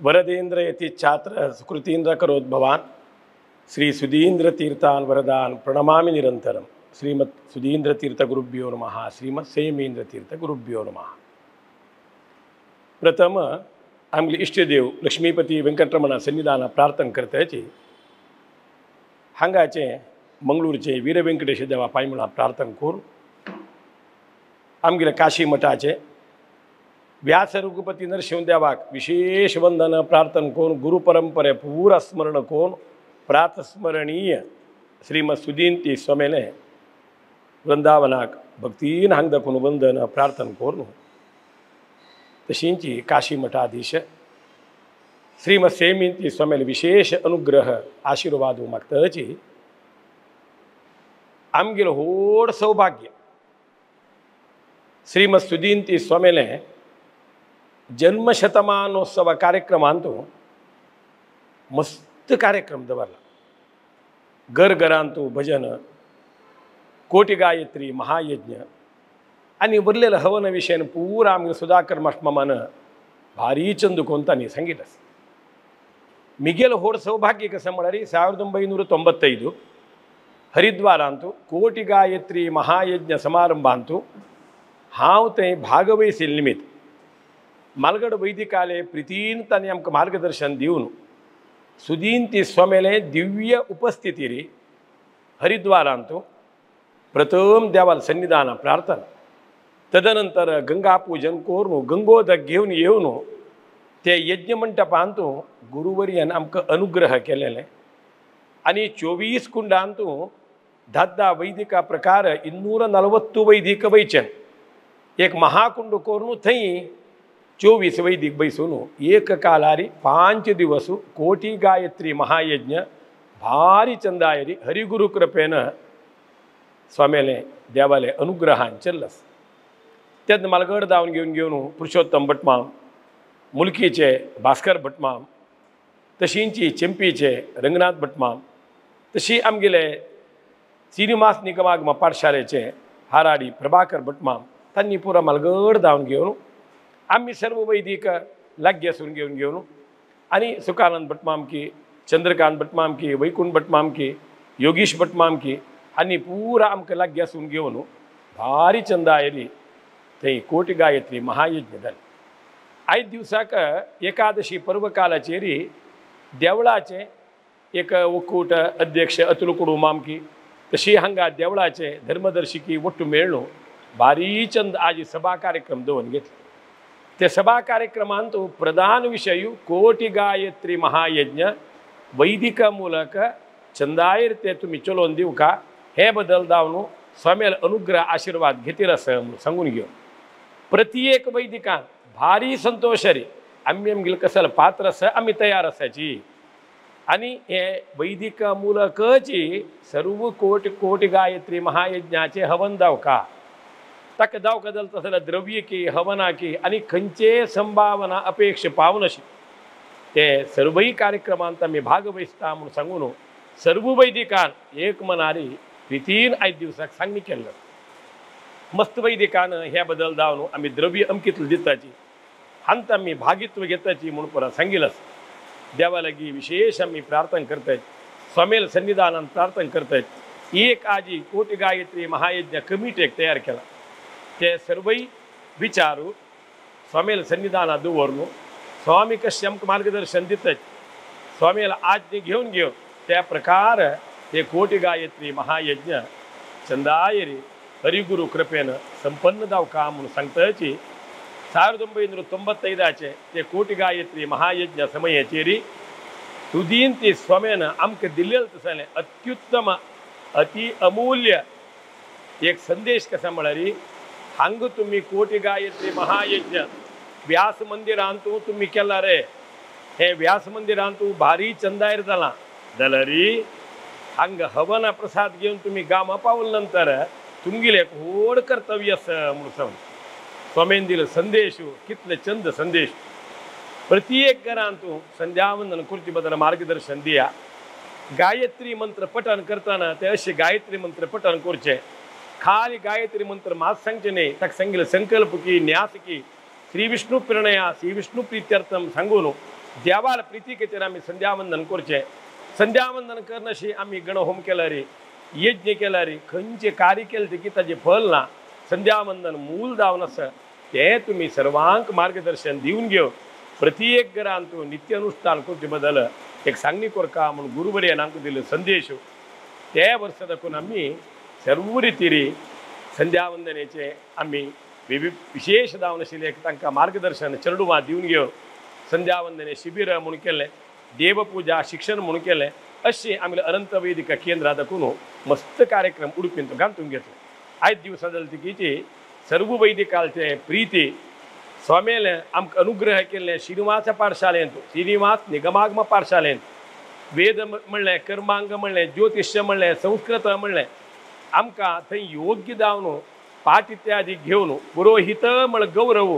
वरदेंद्र यति छात्र सुकृतींद्र करोद भवान श्री सुधींद्र तीर्थान वरदान प्रणमामि निरंतरम श्रीमत् सुधींद्र तीर्थ गुरुभ्यो नमः श्रीमत् सेमेंद्र तीर्थ गुरुभ्यो नमः। प्रथम आमगे इष्टदेव लक्ष्मीपती वेंकटरमण सन्निधान प्रार्थना करताची हांगाचे मंगळूरचे वीर व्यंकटेश देवा पाय म्हणा प्रार्थना करून आमगे काशी मठाचे व्यास रघुपती नरसिंहदेवाक विशेष वंदन प्रार्थना करून गुरुपरंपरे पूरा स्मरण करून प्रातस्मरणीय श्रीमद सुधींती स्वामेले वृंदावनाक भक्तीन हांग दाखोवन वंदन प्रार्थना करून तशींची काशी मठाधीश श्रीमद सेमिंती स्वामेले विशेष अनुग्रह आशीर्वाद मागताची आमगेल व्हड सौभाग्य श्रीमद सुधींती स्वामेले जन्मशतमानोत्सव कार्यक्रमांतू मस्त कार्यक्रम दवरला। घरघरांतू भजन कोटी गायत्री महायज्ञ आणि उरलेलं हवन विषयान पूरा आमगे सुधाकर मास्टमामान भारी चंद कोंतानी सांगितलं। मिगेल होड सौभाग्य कसं म्हणारी 1995 हरिद्वारांतू कोटी गायत्री महायज्ञ समारंभांतू हांव थंय भागवहिसील निमित्त मालगड वैदिकालय प्रितीन तांणी आमकां मार्गदर्शन दिवन सुधींती स्वामेले दिव्य उपस्थिती रे हरिद्वारांतू प्रथम देवाल सन्निधान प्रार्थना तदनंतर गंगा पूजन करून गंगोदक घेवन येवन ते यज्ञ मंडपांतू गुरुवर्यान आमकां अनुग्रह केलेले आणि 24 कुंडांतू 10 वैदिका प्रकार 240 वैदिक वैचन एक महाकुंड करून थंय 24 वैदिक बैसून एक कालारी 5 दिवस कोटी गायत्री महायज्ञ भारी चंदायरी हरिगुरु कृपेन स्वामेले देवाले अनुग्रहान चल्लस। त्यात मालगड दावन घेवन पुरुषोत्तम भटमाम मुलकीचे भास्कर भटमाम तशींची चेंपीचे रंगनाथ भटमाम तशी आमगेले श्रीनिवास निगमागम पाठशालेचे हाराडी प्रभाकर भटमाम तांणी पुरा मालगड दावन घेवन आम्ही सर्व वैदिक लाग्यासून घेऊन आणि सुखानंद भटमाम की चंद्रकांत भटमाम की वैकुंठ भटमाम की योगीश भटमाम की आणि पूरा आमकां लाग्यासून घेवन भारी चंदायरी थंय कोटी गायत्री महायज्ञ जालें। आयज दिवसाक एकादशी पर्व कालाचेरी देवळाचे एक वकूट अध्यक्ष अतुल कुडू मामकी तशी हांगा देवळाचे धर्मदर्शिकी वट्टू मेळ्ळो भारी चंद आज सभा कार्यक्रम दवरून घेतले। ते सभा कार्यक्रमांत प्रधान विषय कोटी गायत्री महायज्ञ वैदिक मूलक चंदायर ते तुम्ही चलोवन दिव का हे बदल दावन स्वामेल अनुग्रह आशीर्वाद घेतील असं सांगून घेवन प्रत्येक वैदिकान भारी संतोष रे आम्ही आमगेल कसल पात्र आसा आम्ही तयार आसाची आणि हे वैदिक मूलकची सर्व कोटी गायत्री महायज्ञाचे हवन दाव का ताका दाव कदलता जाल्यार द्रव्य की हवना की आणि खंयचे संभावना अपेक्षा पावन अशी ते सर्वही कार्यक्रमांत आमी भाग वहिसता म्हणून सांगून सर्व वैदिकान एक मनारी प्रितीन आयज दिवसाक सांगणी केल्लो। मस्त वैदिकान ह्या बदल दावन आमी द्रव्य अमकितलो दिताची हांत आमी भागित्व घेताची म्हणून परत सांगितलं। देवा लागी विशेष आमी प्रार्थना करतात स्वामेल सन्निधानान प्रार्थना करतात। एक आजी कोटी गायत्री महायज्ञ कमिटी एक तयार केला ते सर्वही विचारू स्वामेल सन्निधाना दवरून स्वामी कशें आमकां मार्गदर्शन दितात स्वामेल आज घेवन त्या प्रकार ते कोटी गायत्री महायज्ञ चंदायरी हरिगुरु कृपेन संपन्न जाव का म्हणून सांगताची 1995 ते कोटी गायत्री महायज्ञ समयाचेरी सुधींती स्वामेन आमकां दिल्लें तसलें अत्युत्तम अति अमूल्य एक संदेश कसा म्हळ्यार हांग तुम्ही कोटी गायत्री महायज्ञ व्यास मंदिरांतू तुम्ही केला रे हे व्यास मंदिरांतू भारी चंदायर जाला जाल्यार हांग हवन प्रसाद घेवन तुम्ही गामा पावल नंतर तुमगेले एक व्हड कर्तव्य आसा म्हणून सांग स्वामीन दिलो संदेश कितले चंद संदेश प्रत्येक घरांतू संध्यावंदन करचे बद्दल मार्गदर्शन दिया। गायत्री मंत्र पठन करताना ते अशें गायत्री मंत्र पठन करचें खाली गायत्री मंत्र मात सांगचे न्ही ताका सांगिल्लें संकल्प की न्यास की श्री विष्णु प्रणया श्री विष्णु प्रीत्यर्थम सांगून देवाला प्रिती खातीर आमी संध्यावंदन करचें. संध्यावंदन करनाशी आमी गणहोम केला रे, यज्ञ केला रे, खंयचे कार्य केलें की ताजें फल ना. संध्यावंदन मूल जावन आसा तें तुमी सर्वांक मार्गदर्शन दिवन घेवन प्रत्येक घरान तूं नित्य अनुष्ठान करचे बदल एक सांगणी करता म्हूण गुरुवर्यान आमकां दिलो संदेश. ते वर्स दाखोवन आमी सर्व रितीरी संध्यावंदनेचे आमी विशेष जावन आशिल्ले तांकां मार्गदर्शन चेडूवां दिवन घेवन संध्यावंदने शिबीर म्हूण केलें, देवपुजा शिक्षण म्हूण केलें. अशें आमगे अनंत वेदिका केंद्रा दाखोवन मस्त कार्यक्रम उडपीन घालून घेतले. आयज दिवसा जाले तिकीची सर्व वैदिकालचे प्रीती स्वामेले आमकां अनुग्रह केल्ले. श्रीनिवास पाठशालेंत, श्रीनिवास निगमागम पाठशालेंत वेद म्हणलें, कर्मांग म्हणलें, ज्योतिष्य म्हणलें, संस्कृत म्हणलें, आमकां थंय योग्य जावन पाठ इत्यादी घेवन पुरोहित म्हण गौरव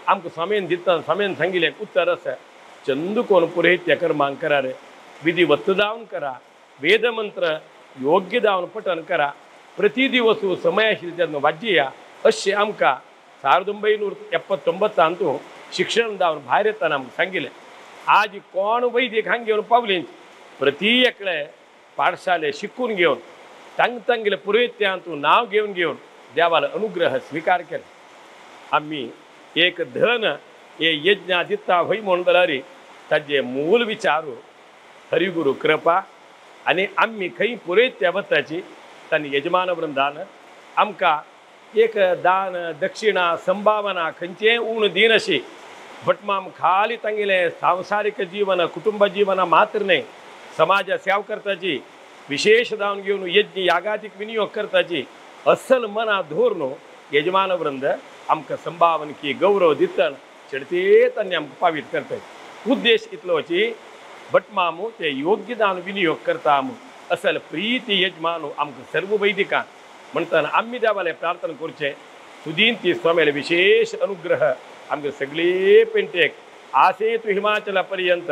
आमकां स्वामीन दिता. स्वामीन सांगिल्लें उत्तर आसा, चंद कोण पुरोहित्य कर्मांक करा रे, विधिवत जावन करा, वेद मंत्र योग्य जावन पठन करा, प्रति दिवस समय आशिल्ले तेन्ना वाज्यया. अशें आमकां 1979 शिक्षण जावन भायर येताना आमकां सांगिल्लें. आज कोण वैदिक हांगा घेवन पावलीं प्रति एकले पाठशाले शिकून घेवन तांगेले पुरोहित्यांत नांव घेवन देवाला अनुग्रह स्वीकार केला. आमी एक धन हे यज्ञ दिता हय म्हणून जाल्यार ताजे मूल विचारू हरिगुरू कृपा आनी आमी खंय पुरोहित्या वताची तांणी यजमान वृंदान आमकां एक दान दक्षिणा संभावना खंयचेंय उण दिन अशी भटमाम खाली तांगेलें सांसारीक जीवन कुटुंब जीवन मात्र न्हय, समाज सेवा करताची विशेष जावन घेवन यज्ञ यागातीक विनियोग करताची असल मना धोरण यजमान वृंद आमकां संभावन की गौरव दितन चडते तांणी आमकां पावीत करतात. उद्देश इतलो वची भटमामू ते योग्य जावन विनियोग करता असल प्रीती यजमानू आमकां सर्व वैदिकांक म्हणटना आमी देवाले प्रार्थना करचें. सुदीन ती स्वामेले विशेष अनुग्रह आमगे सगळे पेंटेक आसेतू हिमाचला पर्यंत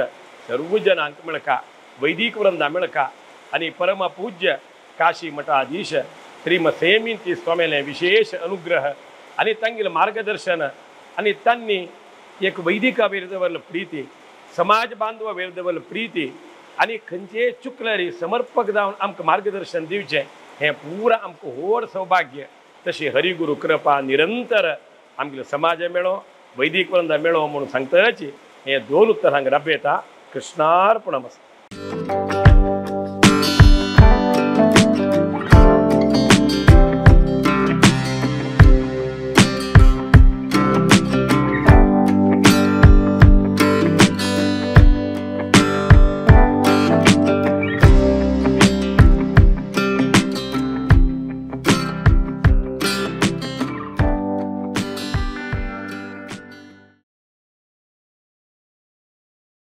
सर्व जनांक मेळका, वैदिक वृंदा मेळका आनी परम पूज्य काशी मठाधीश श्रीमसेमीन ती स्वामेले विशेष अनुग्रह आनी तांगेलें मार्गदर्शन आनी तांणी एक वैदिका वेरदवल प्रीती, समाज बांधवा वेरदवल प्रीती आनी खंयचे चुकल्यारी समर्पक जावन आमकां मार्गदर्शन दिवचें हें पुरा आमकां व्हड सौभाग्य. तशी हरिगुरू कृपा निरंतर आमगे समाज मेळो, वैदिक वृंदा मेळो म्हणून सांगताची हे दोन उत्तर हांगा राबयता. कृष्णार्पणमस्तु.